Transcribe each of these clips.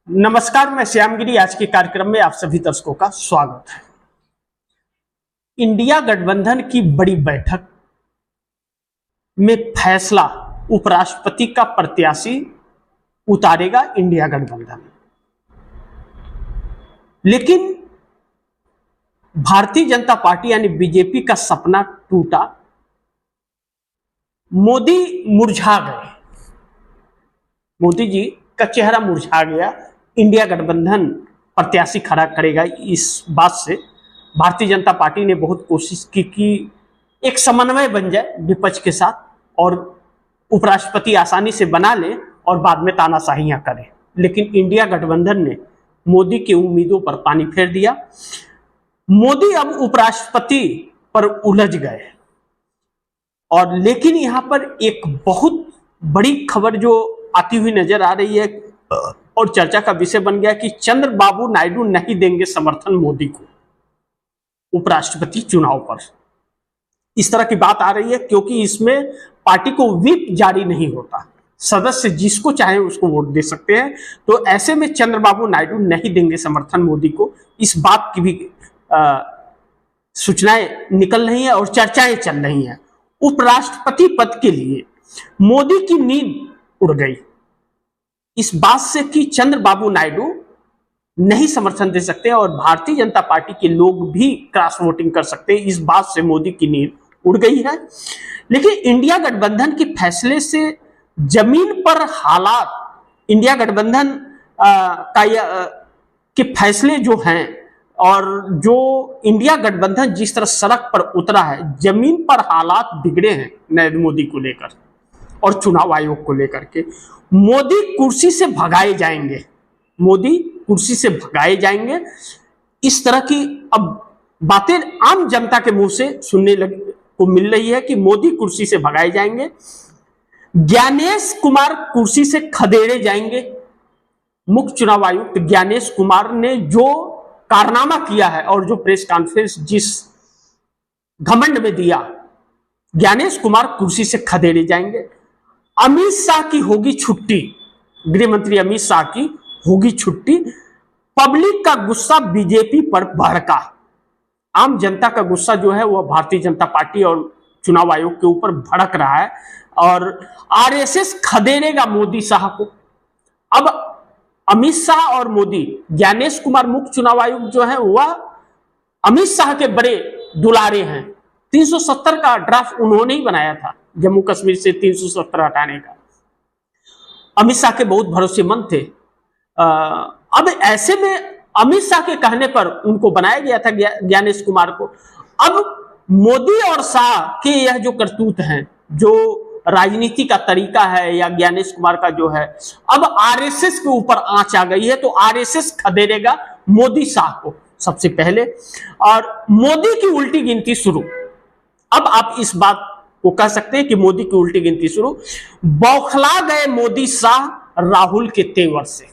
नमस्कार, मैं श्यामगिरी। आज के कार्यक्रम में आप सभी दर्शकों का स्वागत है। इंडिया गठबंधन की बड़ी बैठक में फैसला उपराष्ट्रपति का प्रत्याशी उतारेगा इंडिया गठबंधन। लेकिन भारतीय जनता पार्टी यानी बीजेपी का सपना टूटा। मोदी मुरझा गए। मोदी जी का चेहरा मुरझा गया। इंडिया गठबंधन प्रत्याशी खड़ा करेगा, इस बात से भारतीय जनता पार्टी ने बहुत कोशिश की कि एक समन्वय बन जाए विपक्ष के साथ और उपराष्ट्रपति आसानी से बना ले और बाद में तानाशाहियां करे। लेकिन इंडिया गठबंधन ने मोदी की उम्मीदों पर पानी फेर दिया। मोदी अब उपराष्ट्रपति पर उलझ गए। और लेकिन यहां पर एक बहुत बड़ी खबर जो आती हुई नजर आ रही है और चर्चा का विषय बन गया कि चंद्रबाबू नायडू नहीं देंगे समर्थन मोदी को उपराष्ट्रपति चुनाव पर। इस तरह की बात आ रही है क्योंकि इसमें पार्टी को व्हिप जारी नहीं होता, सदस्य जिसको चाहे उसको वोट दे सकते हैं। तो ऐसे में चंद्रबाबू नायडू नहीं देंगे समर्थन मोदी को, इस बात की भी सूचनाएं निकल रही हैं और चर्चाएं चल रही हैं। उपराष्ट्रपति पद के लिए मोदी की नींद उड़ गई इस बात से कि चंद्रबाबू नायडू नहीं समर्थन दे सकते और भारतीय जनता पार्टी के लोग भी क्रॉस वोटिंग कर सकते हैं, इस बात से मोदी की नींद उड़ गई है। लेकिन इंडिया गठबंधन के फैसले से जमीन पर हालात, इंडिया गठबंधन के फैसले जो हैं और जो इंडिया गठबंधन जिस तरह सड़क पर उतरा है, जमीन पर हालात बिगड़े हैं नरेंद्र मोदी को लेकर और चुनाव आयोग को लेकर के। मोदी कुर्सी से भगाए जाएंगे, मोदी कुर्सी से भगाए जाएंगे, इस तरह की अब बातें आम जनता के मुंह से सुनने को मिल रही है कि मोदी कुर्सी से भगाए जाएंगे। ज्ञानेश कुमार कुर्सी से खदेड़े जाएंगे। मुख्य चुनाव आयुक्त ज्ञानेश कुमार ने जो कारनामा किया है और जो प्रेस कॉन्फ्रेंस जिस घमंड में दिया, ज्ञानेश कुमार कुर्सी से खदेड़े जाएंगे। अमित शाह की होगी छुट्टी, गृह मंत्री अमित शाह की होगी छुट्टी। पब्लिक का गुस्सा बीजेपी पर भड़का। आम जनता का गुस्सा जो है वह भारतीय जनता पार्टी और चुनाव आयोग के ऊपर भड़क रहा है और आरएसएस खदेड़ेगा मोदी शाह को। अब अमित शाह और मोदी, ज्ञानेश कुमार मुख्य चुनाव आयुक्त जो है वह अमित शाह के बड़े दुलारे हैं। 370 का ड्राफ्ट उन्होंने ही बनाया था, जम्मू कश्मीर से 370 हटाने का। अमित शाह के बहुत भरोसेमंद थे। अब ऐसे में अमित शाह के कहने पर उनको बनाया गया था ज्ञानेश कुमार को। अब मोदी और शाह के यह जो करतूत हैं, जो राजनीति का तरीका है या ज्ञानेश कुमार का जो है, अब आरएसएस के ऊपर आंच आ गई है। तो आरएसएस खदेड़ेगा मोदी शाह को सबसे पहले और मोदी की उल्टी गिनती शुरू। अब आप इस बात को कह सकते हैं कि मोदी की उल्टी गिनती शुरू। बौखला गए मोदी शाह राहुल के तेवर से।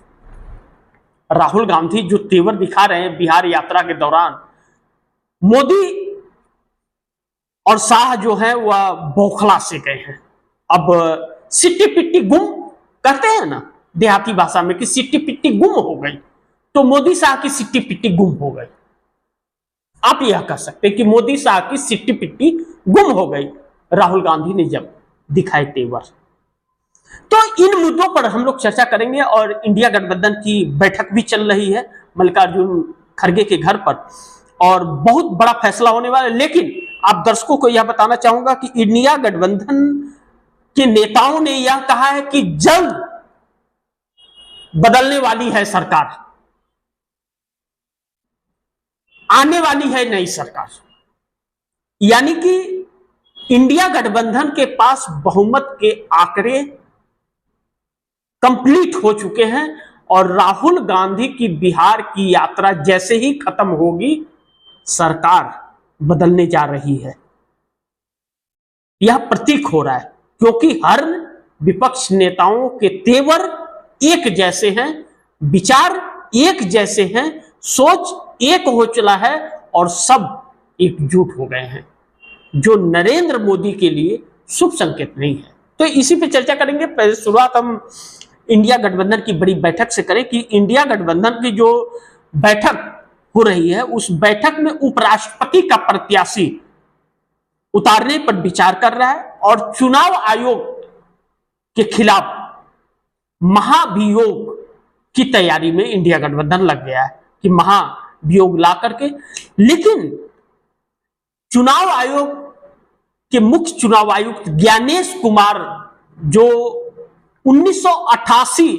राहुल गांधी जो तेवर दिखा रहे हैं बिहार यात्रा के दौरान, मोदी और शाह जो है वह बौखला से गए हैं। अब सिट्टी पिट्टी गुम कहते हैं ना देहाती भाषा में कि सिट्टी पिट्टी गुम हो गई, तो मोदी शाह की सिट्टी पिट्टी गुम हो गई। आप यह कह सकते हैं कि मोदी शाह की सिट्टी पिट्टी गुम हो गई राहुल गांधी ने जब दिखाए तेवर। तो इन मुद्दों पर हम लोग चर्चा करेंगे और इंडिया गठबंधन की बैठक भी चल रही है मल्लिकार्जुन खड़गे के घर पर और बहुत बड़ा फैसला होने वाला है। लेकिन आप दर्शकों को यह बताना चाहूंगा कि इंडिया गठबंधन के नेताओं ने यह कहा है कि जल्द बदलने वाली है सरकार, आने वाली है नई सरकार। यानी कि इंडिया गठबंधन के पास बहुमत के आंकड़े कंप्लीट हो चुके हैं और राहुल गांधी की बिहार की यात्रा जैसे ही खत्म होगी, सरकार बदलने जा रही है। यह प्रतीक हो रहा है क्योंकि हर विपक्ष नेताओं के तेवर एक जैसे हैं, विचार एक जैसे हैं, सोच एक हो चला है और सब एकजुट हो गए हैं, जो नरेंद्र मोदी के लिए शुभ संकेत नहीं है। तो इसी पे चर्चा करेंगे। पहले शुरुआत हम इंडिया गठबंधन की बड़ी बैठक से करें कि इंडिया गठबंधन की जो बैठक हो रही है उस बैठक में उपराष्ट्रपति का प्रत्याशी उतारने पर विचार कर रहा है और चुनाव आयोग के खिलाफ महाभियोग की तैयारी में इंडिया गठबंधन लग गया है कि महाभियोग ला करके, लेकिन चुनाव आयोग के मुख्य चुनाव आयुक्त ज्ञानेश कुमार जो 1988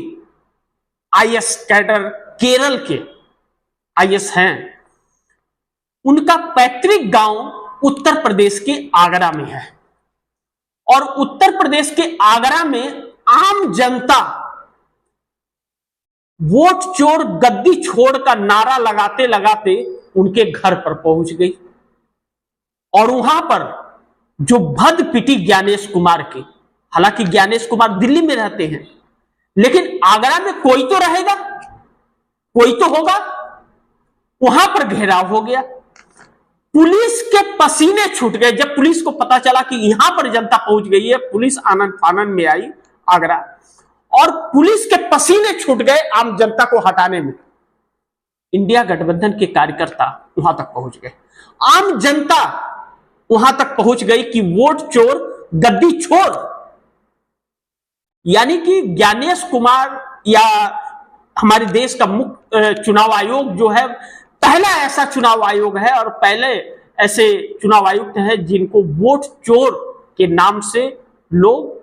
आईएएस कैडर केरल के आईएएस हैं, उनका पैतृक गांव उत्तर प्रदेश के आगरा में है और उत्तर प्रदेश के आगरा में आम जनता वोट चोर गद्दी छोड़ का नारा लगाते लगाते उनके घर पर पहुंच गई और वहां पर जो भद पिटी ज्ञानेश कुमार की, हालांकि ज्ञानेश कुमार दिल्ली में रहते हैं लेकिन आगरा में कोई तो रहेगा, कोई तो होगा, वहां पर घेराव हो गया। पुलिस के पसीने छूट गए जब पुलिस को पता चला कि यहां पर जनता पहुंच गई है। पुलिस आनंद फानन में आई आगरा और पुलिस के पसीने छूट गए आम जनता को हटाने में। इंडिया गठबंधन के कार्यकर्ता वहां तक पहुंच गए, आम जनता वहां तक पहुंच गई कि वोट चोर गद्दी छोड़, यानी कि ज्ञानेश कुमार या हमारे देश का मुख्य चुनाव आयोग जो है पहला ऐसा चुनाव आयोग है और पहले ऐसे चुनाव आयुक्त हैं जिनको वोट चोर के नाम से लोग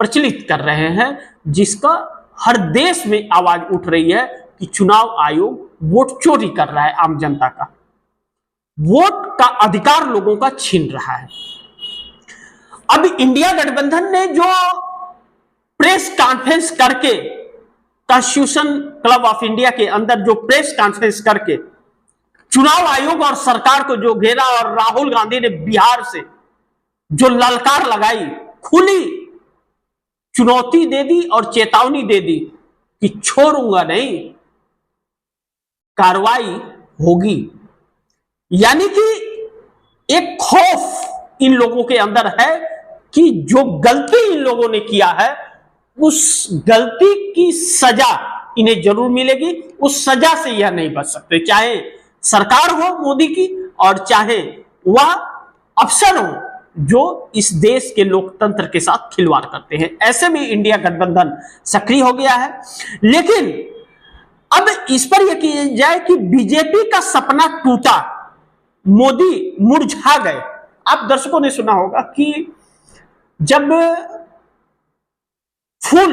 प्रचलित कर रहे हैं, जिसका हर देश में आवाज उठ रही है कि चुनाव आयोग वोट चोरी कर रहा है, आम जनता का वोट का अधिकार लोगों का छीन रहा है। अब इंडिया गठबंधन ने जो प्रेस कॉन्फ्रेंस करके, कॉन्स्टिट्यूशन क्लब ऑफ इंडिया के अंदर जो प्रेस कॉन्फ्रेंस करके चुनाव आयोग और सरकार को जो घेरा और राहुल गांधी ने बिहार से जो ललकार लगाई, खुली चुनौती दे दी और चेतावनी दे दी कि छोड़ूंगा नहीं, कार्रवाई होगी, यानी कि एक खौफ इन लोगों के अंदर है कि जो गलती इन लोगों ने किया है उस गलती की सजा इन्हें जरूर मिलेगी, उस सजा से यह नहीं बच सकते, चाहे सरकार हो मोदी की और चाहे वह अफसर हो जो इस देश के लोकतंत्र के साथ खिलवाड़ करते हैं। ऐसे में इंडिया गठबंधन सक्रिय हो गया है। लेकिन अब इस पर यह किया जाए कि बीजेपी का सपना टूटा, मोदी मुरझा गए। आप दर्शकों ने सुना होगा कि जब फूल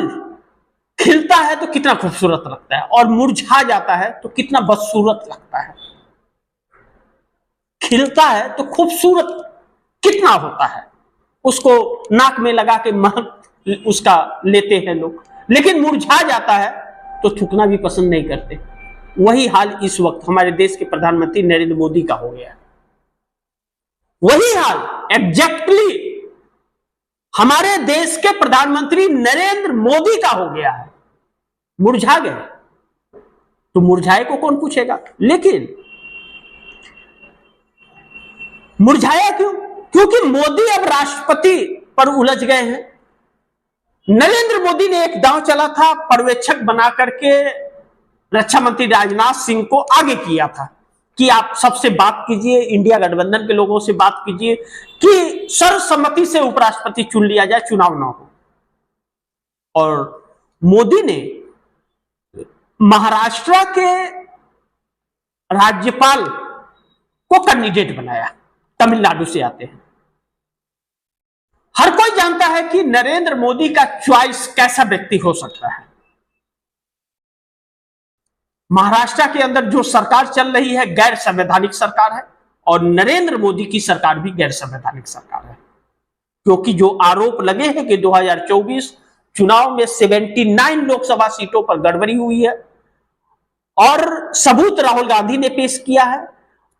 खिलता है तो कितना खूबसूरत लगता है और मुरझा जाता है तो कितना बदसूरत लगता है। खिलता है तो खूबसूरत कितना होता है, उसको नाक में लगा के महक उसका लेते हैं लोग, लेकिन मुरझा जाता है तो थूकना भी पसंद नहीं करते। वही हाल इस वक्त हमारे देश के प्रधानमंत्री नरेंद्र मोदी का हो गया है। वही हाल एग्जैक्टली हमारे देश के प्रधानमंत्री नरेंद्र मोदी का हो गया है। मुरझा गए तो मुरझाए को कौन पूछेगा, लेकिन मुरझाया क्यों? क्योंकि मोदी अब राष्ट्रपति पर उलझ गए हैं। नरेंद्र मोदी ने एक दांव चला था, पर्यवेक्षक बना करके रक्षा मंत्री राजनाथ सिंह को आगे किया था कि आप सबसे बात कीजिए, इंडिया गठबंधन के लोगों से बात कीजिए कि सर्वसम्मति से उपराष्ट्रपति चुन लिया जाए, चुनाव ना हो। और मोदी ने महाराष्ट्र के राज्यपाल को कैंडिडेट बनाया, तमिलनाडु से आते हैं। हर कोई जानता है कि नरेंद्र मोदी का चॉइस कैसा व्यक्ति हो सकता है। महाराष्ट्र के अंदर जो सरकार चल रही है गैर संवैधानिक सरकार है और नरेंद्र मोदी की सरकार भी गैर संवैधानिक सरकार है, क्योंकि जो आरोप लगे हैं कि 2024 चुनाव में 79 लोकसभा सीटों पर गड़बड़ी हुई है और सबूत राहुल गांधी ने पेश किया है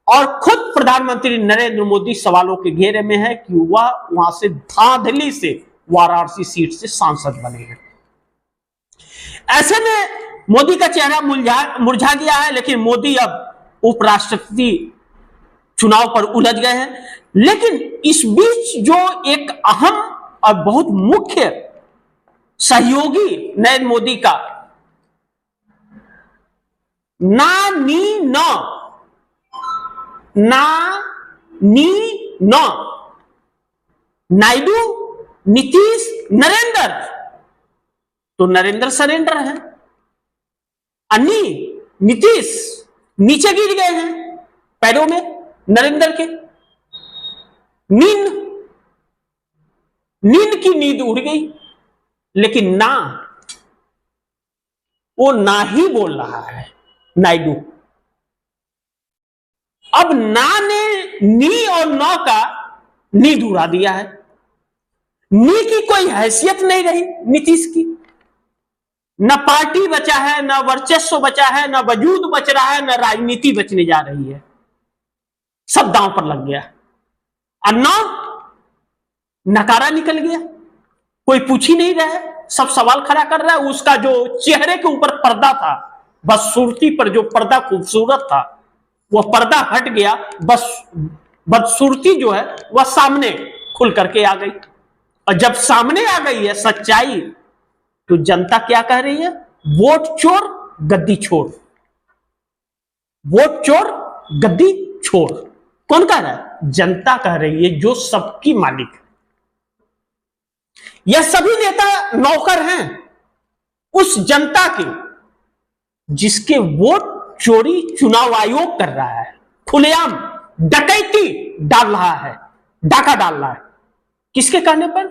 और खुद प्रधानमंत्री नरेंद्र मोदी सवालों के घेरे में है कि वह वहां से धांधली से वाराणसी सीट से सांसद बने हैं। ऐसे में मोदी का चेहरा मुरझा गया है, लेकिन मोदी अब उपराष्ट्रपति चुनाव पर उलझ गए हैं। लेकिन इस बीच जो एक अहम और बहुत मुख्य सहयोगी नरेंद्र मोदी का ना नी न ना नी न नायडू, नीतीश, नरेंद्र, तो नरेंद्र सरेंडर है, अन्नी नीतीश नीचे गिर गए हैं पैरों में नरेंद्र के, नींद की नींद उड़ गई। लेकिन ना, वो ना ही बोल रहा है नायडू। अब ना ने नी और नौ का नींद उड़ा दिया है। नी की कोई हैसियत नहीं रही नीतीश की, न पार्टी बचा है, न वर्चस्व बचा है, न वजूद बच रहा है, न राजनीति बचने जा रही है, सब दांव पर लग गया। और नौ नकारा निकल गया, कोई पूछ ही नहीं रहा है, सब सवाल खड़ा कर रहा है। उसका जो चेहरे के ऊपर पर्दा था, बदसूरती पर जो पर्दा खूबसूरत था, वह पर्दा हट गया, बस बदसूरती जो है वह सामने खुल करके आ गई। और जब सामने आ गई है सच्चाई, तो जनता क्या कह रही है? वोट चोर गद्दी छोड़, वोट चोर गद्दी छोड़। कौन कह रहा है? जनता कह रही है, जो सबकी मालिक है। यह सभी नेता नौकर हैं उस जनता के, जिसके वोट चोरी चुनाव आयोग कर रहा है, खुलेआम डकैती डाल रहा है, डाका डाल रहा है। किसके कहने पर?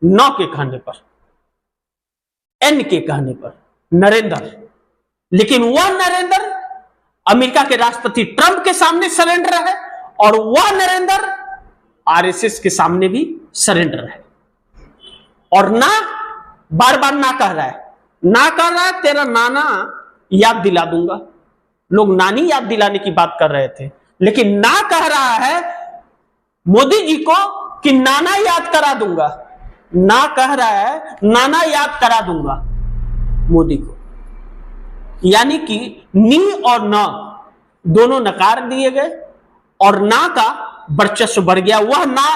नौ के कहने पर, एन के कहने पर, नरेंद्र। लेकिन वह नरेंद्र अमेरिका के राष्ट्रपति ट्रंप के सामने सरेंडर है, और वह नरेंद्र आरएसएस के सामने भी सरेंडर है। और ना, बार बार ना कह रहा है, ना कह रहा है तेरा नाना याद दिला दूंगा। लोग नानी याद दिलाने की बात कर रहे थे, लेकिन ना कह रहा है मोदी जी को कि नाना याद करा दूंगा। ना कह रहा है नाना याद करा दूंगा मोदी को। यानी कि नी और ना दोनों नकार दिए गए, और ना का वर्चस्व बढ़ गया। वह ना,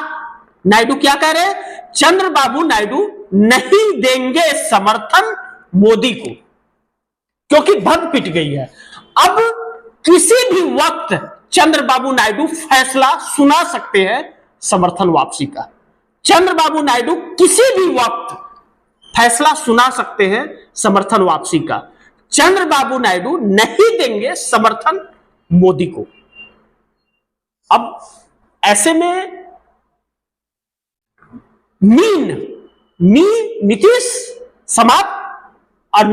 नायडू क्या कह रहे हैं? चंद्रबाबू नायडू नहीं देंगे समर्थन मोदी को, क्योंकि भग पिट गई है। अब किसी भी वक्त चंद्रबाबू नायडू फैसला सुना सकते हैं समर्थन वापसी का। चंद्रबाबू नायडू किसी भी वक्त फैसला सुना सकते हैं समर्थन वापसी का। चंद्रबाबू नायडू नहीं देंगे समर्थन मोदी को। अब ऐसे में नीतीश समाप्त, और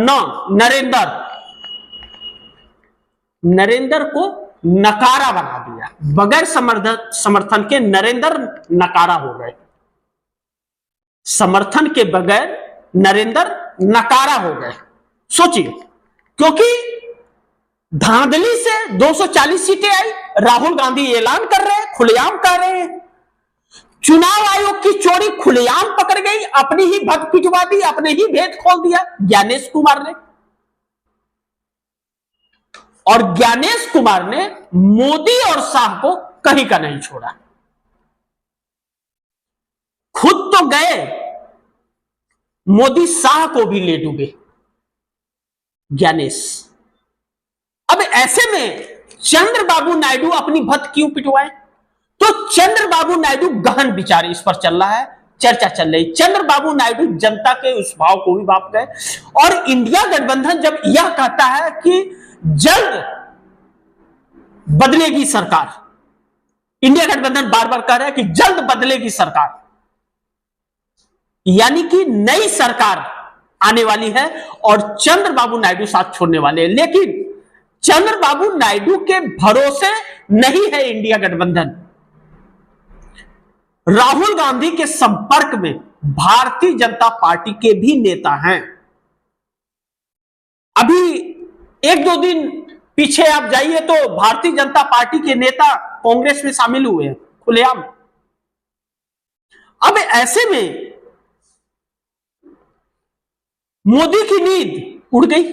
नरेंद्र को नकारा बना दिया। बगैर समर्थन के नरेंद्र नकारा हो गए, समर्थन के बगैर नरेंद्र नकारा हो गए। सोचिए, क्योंकि धांधली से 240 सीटें आई, राहुल गांधी ऐलान कर रहे हैं, खुलेआम कह रहे हैं। चुनाव आयोग की चोरी खुलेआम पकड़ गई, अपनी ही भग पिटवा दी, अपने ही भेद खोल दिया ज्ञानेश कुमार ने। और ज्ञानेश कुमार ने मोदी और शाह को कहीं का नहीं छोड़ा। खुद तो गए, मोदी शाह को भी ले डूबे ज्ञानेश। अब ऐसे में चंद्रबाबू नायडू अपनी भत क्यों पिटवाए? तो चंद्रबाबू नायडू गहन विचार इस पर चल रहा है, चर्चा चल रही। चंद्रबाबू नायडू जनता के उस भाव को भी भाप गए। और इंडिया गठबंधन जब यह कहता है कि जल्द बदलेगी सरकार, इंडिया गठबंधन बार बार कह रहा है कि जल्द बदलेगी सरकार, यानी कि नई सरकार आने वाली है और चंद्रबाबू नायडू साथ छोड़ने वाले हैं। लेकिन चंद्रबाबू नायडू के भरोसे नहीं है इंडिया गठबंधन। राहुल गांधी के संपर्क में भारतीय जनता पार्टी के भी नेता हैं। अभी एक दो दिन पीछे आप जाइए तो भारतीय जनता पार्टी के नेता कांग्रेस में शामिल हुए हैं खुलेआम। अब ऐसे में मोदी की नींद उड़ गई।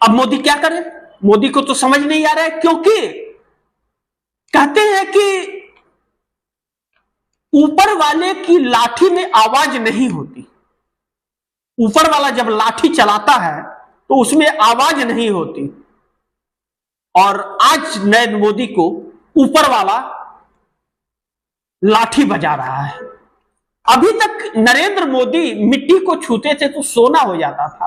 अब मोदी क्या करे? मोदी को तो समझ नहीं आ रहा है, क्योंकि कहते हैं कि ऊपर वाले की लाठी में आवाज नहीं होती, ऊपर वाला जब लाठी चलाता है तो उसमें आवाज नहीं होती, और आज नरेंद्र मोदी को ऊपर वाला लाठी बजा रहा है। अभी तक नरेंद्र मोदी मिट्टी को छूते थे तो सोना हो जाता था,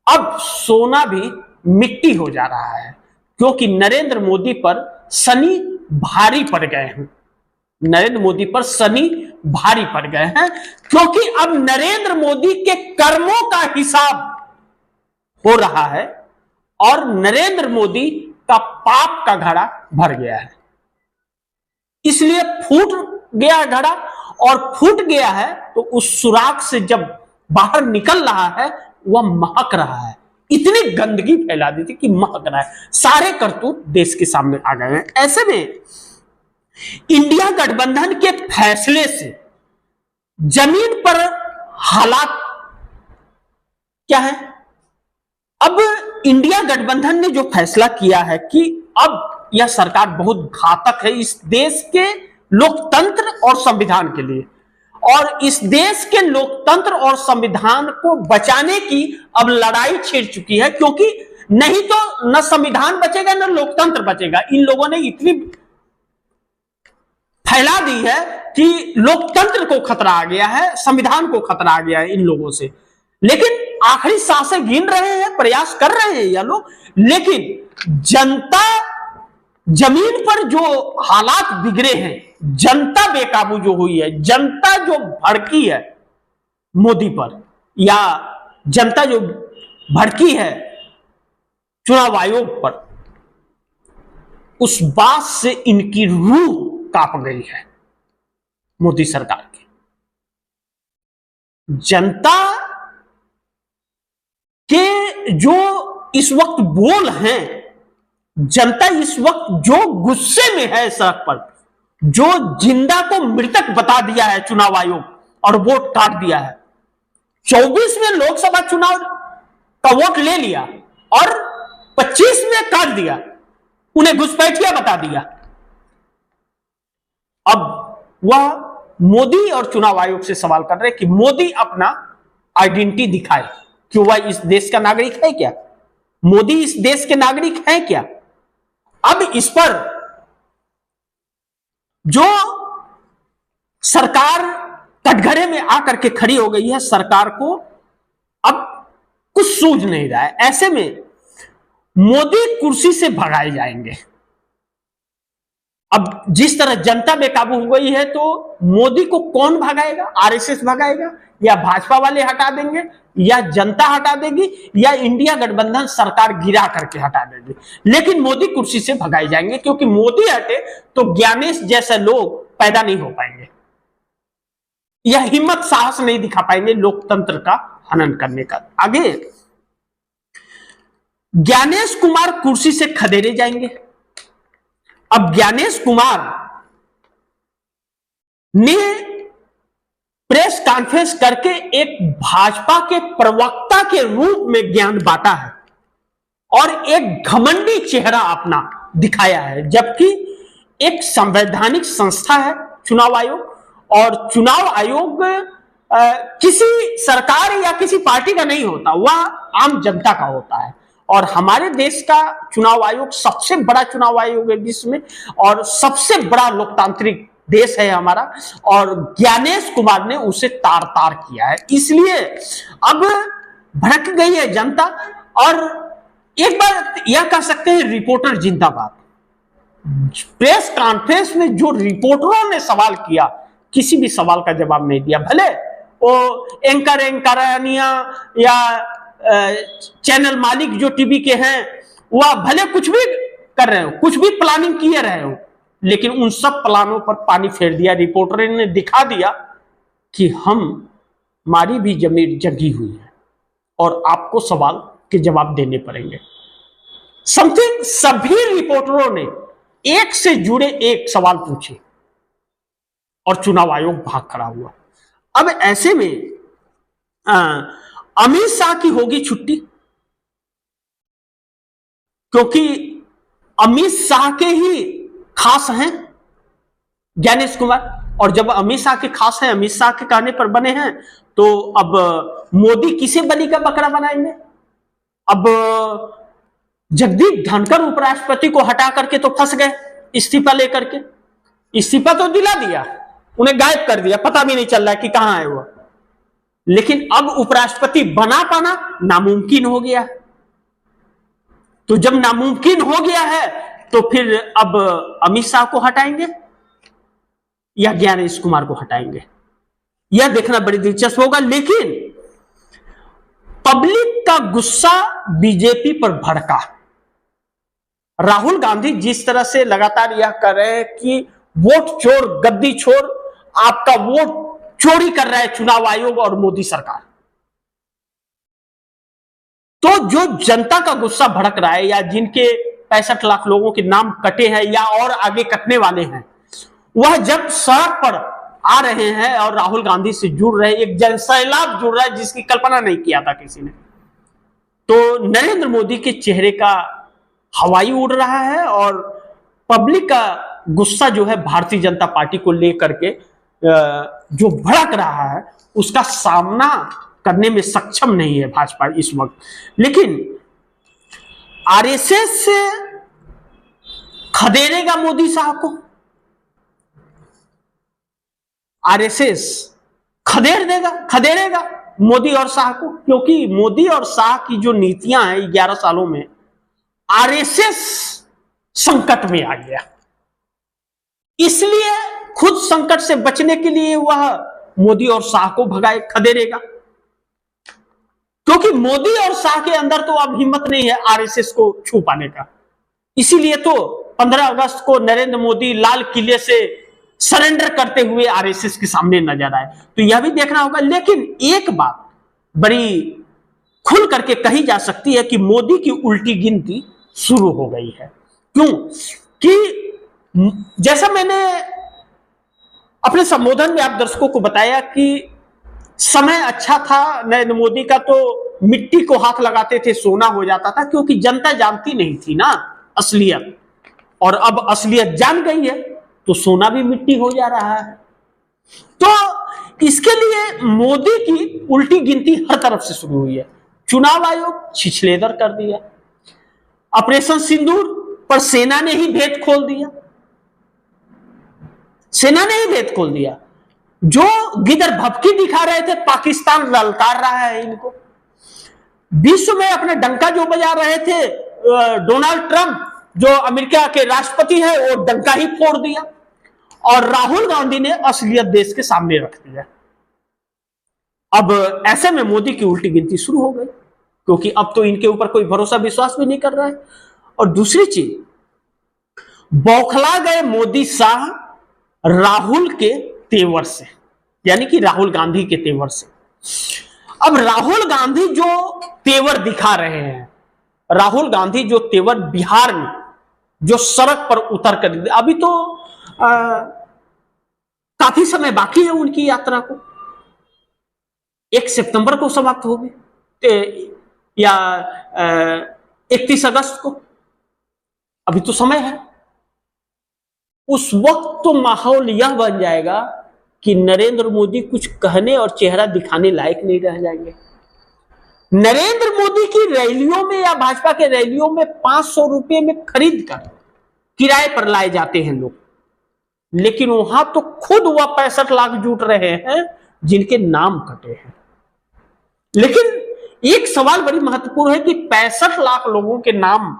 अब सोना भी मिट्टी हो जा रहा है, क्योंकि नरेंद्र मोदी पर शनि भारी पड़ गए हैं। नरेंद्र मोदी पर शनि भारी पड़ गए हैं, क्योंकि अब नरेंद्र मोदी के कर्मों का हिसाब हो रहा है और नरेंद्र मोदी का पाप का घड़ा भर गया है। इसलिए फूट गया घड़ा, और फूट गया है तो उस सुराख से जब बाहर निकल रहा है वह महक रहा है। इतनी गंदगी फैला दी थी कि महक रहा है। सारे करतूत देश के सामने आ गए हैं। ऐसे में इंडिया गठबंधन के फैसले से जमीन पर हालात क्या है? अब इंडिया गठबंधन ने जो फैसला किया है कि अब यह सरकार बहुत घातक है इस देश के लोकतंत्र और संविधान के लिए, और इस देश के लोकतंत्र और संविधान को बचाने की अब लड़ाई छिड़ चुकी है, क्योंकि नहीं तो न संविधान बचेगा न लोकतंत्र बचेगा। इन लोगों ने इतनी फैला दी है कि लोकतंत्र को खतरा आ गया है, संविधान को खतरा आ गया है इन लोगों से। लेकिन आखिरी सांसें गिन रहे हैं, प्रयास कर रहे हैं यह लोग, लेकिन जनता, जमीन पर जो हालात बिगड़े हैं, जनता बेकाबू जो हुई है, जनता जो भड़की है मोदी पर, या जनता जो भड़की है चुनाव आयोग पर, उस बात से इनकी रूह कांप गई है मोदी सरकार की। जनता के जो इस वक्त बोल हैं, जनता इस वक्त जो गुस्से में है सड़क पर, जो जिंदा को मृतक बता दिया है चुनाव आयोग और वोट काट दिया है। 24 में लोकसभा चुनाव का वोट ले लिया और 25 में काट दिया, उन्हें घुसपैठिया बता दिया। अब वह मोदी और चुनाव आयोग से सवाल कर रहे कि मोदी अपना आइडेंटिटी दिखाए कि वह इस देश का नागरिक है क्या, मोदी इस देश के नागरिक हैं क्या। अब इस पर जो सरकार कटघरे में आकर के खड़ी हो गई है, सरकार को अब कुछ सूझ नहीं रहा है। ऐसे में मोदी कुर्सी से भगाए जाएंगे। अब जिस तरह जनता बेकाबू हो गई है, तो मोदी को कौन भगाएगा? आरएसएस भगाएगा, या भाजपा वाले हटा देंगे, या जनता हटा देगी, या इंडिया गठबंधन सरकार गिरा करके हटा देगी। लेकिन मोदी कुर्सी से भगाए जाएंगे, क्योंकि मोदी हटे तो ज्ञानेश जैसे लोग पैदा नहीं हो पाएंगे, यह हिम्मत साहस नहीं दिखा पाएंगे लोकतंत्र का हनन करने का। आगे ज्ञानेश कुमार कुर्सी से खदेड़े जाएंगे। अब ज्ञानेश कुमार ने प्रेस कॉन्फ्रेंस करके एक भाजपा के प्रवक्ता के रूप में ज्ञान बांटा है और एक घमंडी चेहरा अपना दिखाया है, जबकि एक संवैधानिक संस्था है चुनाव आयोग, और चुनाव आयोग किसी सरकार या किसी पार्टी का नहीं होता, वह आम जनता का होता है। और हमारे देश का चुनाव आयोग सबसे बड़ा चुनाव आयोग है विश्व में, और सबसे बड़ा लोकतांत्रिक देश है हमारा, और ज्ञानेश कुमार ने उसे तार तार किया है। इसलिए अब भड़क गई है जनता, और एक बार यह कह सकते हैं रिपोर्टर जिंदाबाद। प्रेस कॉन्फ्रेंस में जो रिपोर्टरों ने सवाल किया, किसी भी सवाल का जवाब नहीं दिया। भले वो एंकरानिया या चैनल मालिक जो टीवी के हैं वह भले कुछ भी कर रहे हो, कुछ भी प्लानिंग किए रहे हो, लेकिन उन सब प्लानों पर पानी फेर दिया। रिपोर्टर ने दिखा दिया कि हमारी भी जमीन जगी हुई है और आपको सवाल के जवाब देने पड़ेंगे। समथिंग सभी रिपोर्टरों ने एक से जुड़े एक सवाल पूछे और चुनाव आयोग भाग खड़ा हुआ। अब ऐसे में अमित शाह की होगी छुट्टी, क्योंकि अमित शाह के ही खास हैं ज्ञानेश कुमार। और जब अमित शाह के खास हैं, अमित शाह के कहने पर बने हैं, तो अब मोदी किसे बलि का बकरा बनाएंगे? अब जगदीप धनखड़ उपराष्ट्रपति को हटा करके तो फंस गए इस्तीफा लेकर के। इस्तीफा तो दिला दिया, उन्हें गायब कर दिया, पता भी नहीं चल रहा कि कहां है वो। लेकिन अब उपराष्ट्रपति बना पाना नामुमकिन हो गया। तो जब नामुमकिन हो गया है तो फिर अब अमित शाह को हटाएंगे या ज्ञानेश कुमार को हटाएंगे, यह देखना बड़ी दिलचस्प होगा। लेकिन पब्लिक का गुस्सा बीजेपी पर भड़का। राहुल गांधी जिस तरह से लगातार यह कर रहे हैं कि वोट चोर, गद्दी चोर, आपका वोट चोरी कर रहा है चुनाव आयोग और मोदी सरकार, तो जो जनता का गुस्सा भड़क रहा है, या जिनके 65 लाख लोगों के नाम कटे हैं या और आगे कटने वाले हैं, वह जब सड़क पर आ रहे हैं और राहुल गांधी से जुड़ रहे, एक जनसैलाब जुड़ रहा है जिसकी कल्पना नहीं किया था किसी ने, तो नरेंद्र मोदी के चेहरे का हवाई उड़ रहा है और पब्लिक का गुस्सा जो है भारतीय जनता पार्टी को लेकर के जो भड़क रहा है, उसका सामना करने में सक्षम नहीं है भाजपा इस वक्त। लेकिन आरएसएस से खदेड़ेगा मोदी साहब को, आरएसएस खदेड़ेगा मोदी और शाह को, क्योंकि मोदी और शाह की जो नीतियां हैं 11 सालों में, आरएसएस संकट में आ गया। इसलिए खुद संकट से बचने के लिए वह मोदी और शाह को भगाए, खदेड़ेगा, क्योंकि मोदी और शाह के अंदर तो अब हिम्मत नहीं है आरएसएस को छू पाने का। इसीलिए तो 15 अगस्त को नरेंद्र मोदी लाल किले से सरेंडर करते हुए आरएसएस के सामने नजर आए। तो यह भी देखना होगा। लेकिन एक बात बड़ी खुल करके कही जा सकती है कि मोदी की उल्टी गिनती शुरू हो गई है। क्यों? कि जैसा मैंने अपने संबोधन में आप दर्शकों को बताया कि समय अच्छा था नरेंद्र मोदी का, तो मिट्टी को हाथ लगाते थे सोना हो जाता था, क्योंकि जनता जानती नहीं थी ना असलियत, और अब असलियत जान गई है तो सोना भी मिट्टी हो जा रहा है। तो इसके लिए मोदी की उल्टी गिनती हर तरफ से शुरू हुई है। चुनाव आयोग छिछलेदर कर दिया, ऑपरेशन सिंदूर पर सेना ने ही भेद खोल दिया, सेना ने ही भेद खोल दिया। जो गिदर भपकी दिखा रहे थे, पाकिस्तान ललकार रहा है इनको। विश्व में अपना डंका जो बजा रहे थे डोनाल्ड ट्रंप, जो अमेरिका के राष्ट्रपति है, वो डंका ही फोड़ दिया, और राहुल गांधी ने असलियत देश के सामने रख दिया। अब ऐसे में मोदी की उल्टी गिनती शुरू हो गई, क्योंकि अब तो इनके ऊपर कोई भरोसा विश्वास भी नहीं कर रहा है। और दूसरी चीज, बौखला गए मोदी शाह राहुल के तेवर से, यानी कि राहुल गांधी के तेवर से। अब राहुल गांधी जो तेवर दिखा रहे हैं, राहुल गांधी जो तेवर बिहार में जो सड़क पर उतर कर, अभी तो काफी समय बाकी है उनकी यात्रा को, 1 सितंबर को समाप्त होगी या 31 अगस्त को, अभी तो समय है। उस वक्त तो माहौल यह बन जाएगा कि नरेंद्र मोदी कुछ कहने और चेहरा दिखाने लायक नहीं रह जाएंगे। नरेंद्र मोदी की रैलियों में या भाजपा के रैलियों में 500 रुपए में खरीद कर किराए पर लाए जाते हैं लोग, लेकिन वहां तो खुद वह 65 लाख जुट रहे हैं जिनके नाम कटे हैं। लेकिन एक सवाल बड़ी महत्वपूर्ण है कि 65 लाख लोगों के नाम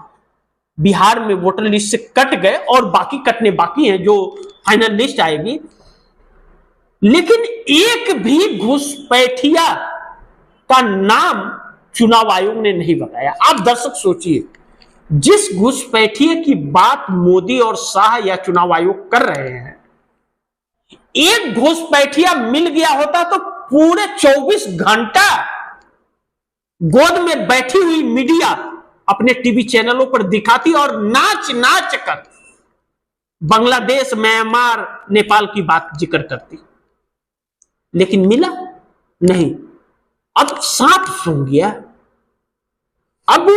बिहार में वोटर लिस्ट से कट गए और बाकी कटने बाकी हैं, जो फाइनल लिस्ट आएगी। लेकिन एक भी घुसपैठिया का नाम चुनाव आयोग ने नहीं बताया। आप दर्शक सोचिए, जिस घुसपैठिए की बात मोदी और शाह या चुनाव आयोग कर रहे हैं, एक घुसपैठिया मिल गया होता तो पूरे 24 घंटा गोद में बैठी हुई मीडिया अपने टीवी चैनलों पर दिखाती और नाच नाच कर बांग्लादेश, म्यांमार, नेपाल की बात जिक्र करती। लेकिन मिला नहीं। अब सांप सूंघ गया। अब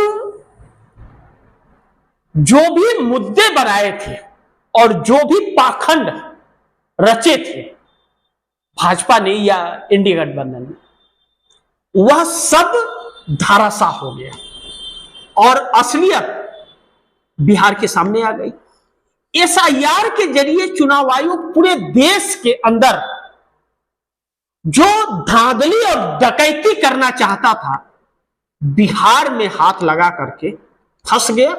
जो भी मुद्दे बनाए थे और जो भी पाखंड रचे थे भाजपा ने या इंडिया गठबंधन ने, वह सब धाराशाह हो गया और असलियत बिहार के सामने आ गई। एसआईआर के जरिए चुनाव आयोग पूरे देश के अंदर जो धांधली और डकैती करना चाहता था, बिहार में हाथ लगा करके फंस गया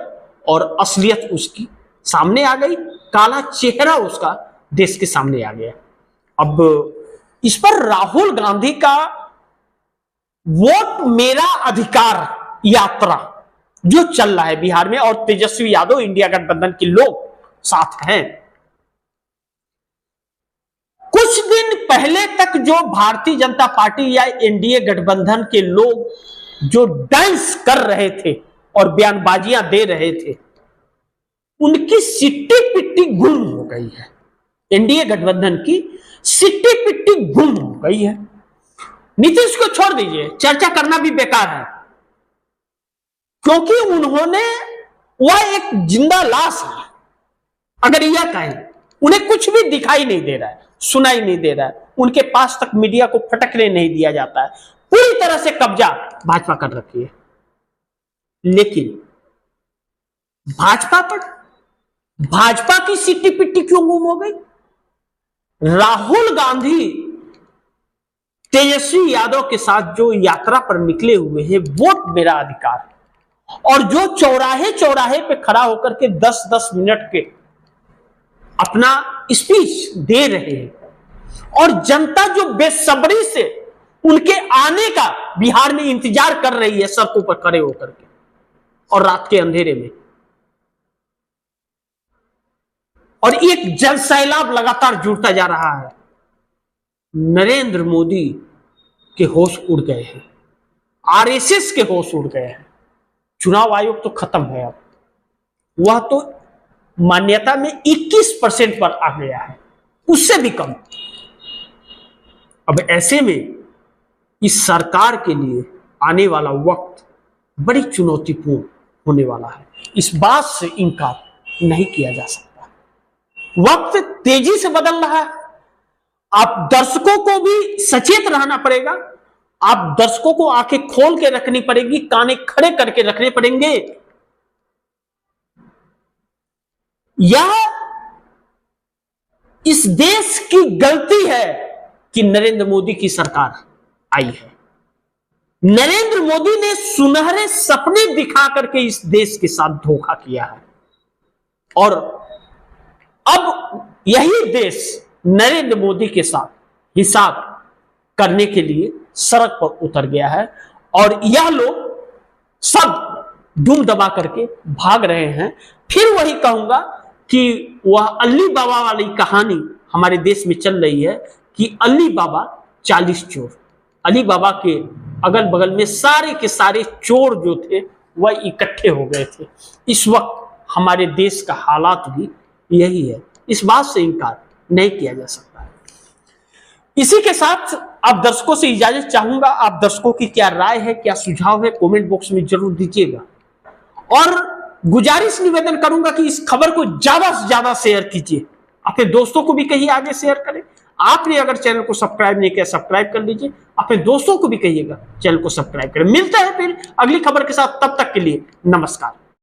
और असलियत उसकी सामने आ गई, काला चेहरा उसका देश के सामने आ गया। अब इस पर राहुल गांधी का वोट मेरा अधिकार यात्रा जो चल रहा है बिहार में, और तेजस्वी यादव इंडिया गठबंधन के लोग साथ हैं। कुछ दिन पहले तक जो भारतीय जनता पार्टी या एनडीए गठबंधन के लोग जो डांस कर रहे थे और बयानबाजियां दे रहे थे, उनकी सिट्टी पिट्टी गुम हो गई है। एनडीए गठबंधन की सिट्टी पिट्टी गुम हो गई है। नीतीश को छोड़ दीजिए, चर्चा करना भी बेकार है, क्योंकि उन्होंने, वह एक जिंदा लाश है। अगर यह कहें, उन्हें कुछ भी दिखाई नहीं दे रहा है, सुनाई नहीं दे रहा है, उनके पास तक मीडिया को फटकने नहीं दिया जाता है, पूरी तरह से कब्जा भाजपा कर रखी है। लेकिन भाजपा पर, भाजपा की सिट्टी पिट्टी क्यों गुम हो गई? राहुल गांधी तेजस्वी यादव के साथ जो यात्रा पर निकले हुए हैं, वोट मेरा अधिकार, और जो चौराहे चौराहे पे खड़ा होकर के 10-10 मिनट के अपना स्पीच दे रहे हैं, और जनता जो बेसब्री से उनके आने का बिहार में इंतजार कर रही है सड़कों पर खड़े होकर के और रात के अंधेरे में, और एक जन सैलाब लगातार जुड़ता जा रहा है। नरेंद्र मोदी के होश उड़ गए हैं, आरएसएस के होश उड़ गए हैं। चुनाव आयोग तो खत्म है, अब वह तो मान्यता में 21% पर आ गया है, उससे भी कम। अब ऐसे में इस सरकार के लिए आने वाला वक्त बड़ी चुनौतीपूर्ण होने वाला है, इस बात से इनकार नहीं किया जा सकता। वक्त तेजी से बदल रहा है, आप दर्शकों को भी सचेत रहना पड़ेगा, आप दर्शकों को आंखें खोल के रखनी पड़ेगी, काने खड़े करके रखने पड़ेंगे। यह इस देश की गलती है कि नरेंद्र मोदी की सरकार आई है। नरेंद्र मोदी ने सुनहरे सपने दिखा करके इस देश के साथ धोखा किया है, और अब यही देश नरेंद्र मोदी के साथ हिसाब करने के लिए सड़क पर उतर गया है, और यह लोग सब दुम दबा करके भाग रहे हैं। फिर वही कहूंगा कि वह अली बाबा वाली कहानी हमारे देश में चल रही है कि अली बाबा 40 चोर, अली बाबा के अगल बगल में सारे के सारे चोर जो थे वह इकट्ठे हो गए थे। इस वक्त हमारे देश का हालात भी यही है, इस बात से इनकार नहीं किया जा सकता। इसी के साथ आप दर्शकों से इजाजत चाहूंगा। आप दर्शकों की क्या राय है, क्या सुझाव है, कमेंट बॉक्स में जरूर दीजिएगा, और गुजारिश निवेदन करूंगा कि इस खबर को ज्यादा से ज्यादा शेयर कीजिए, अपने दोस्तों को भी कहिए आगे शेयर करें। आपने अगर चैनल को सब्सक्राइब नहीं किया, सब्सक्राइब कर लीजिए, अपने दोस्तों को भी कहिएगा चैनल को सब्सक्राइब करें। मिलता है फिर अगली खबर के साथ, तब तक के लिए नमस्कार।